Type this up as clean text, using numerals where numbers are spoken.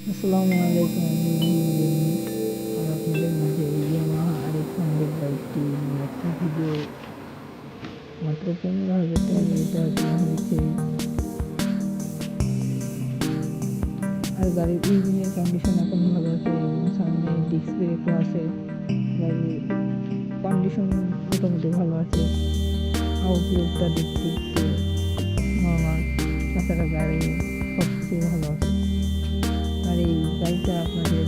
আসসালামু আলাইকুম, আমি মুহিউদ্দিন আর আপনাদের মাঝে ইয়ামাহা RX-100 বাইকটি নিয়ে একটা ভিডিও। মাত্র 15,000 টাকা এটা কেনা হয়েছে। আর গাড়ির ইঞ্জিনের কন্ডিশন এখন ভালো আছে এবং সামনে ডিস্ক ব্রেকও আছে। গাড়ির কন্ডিশন মোটামুটি ভালো আছে। আউটলুকটা দেখতে একটু নর্মাল, তাছাড়া গাড়ি সব কিছু ভালো আছে। আর এই গাড়িটা আপনাদের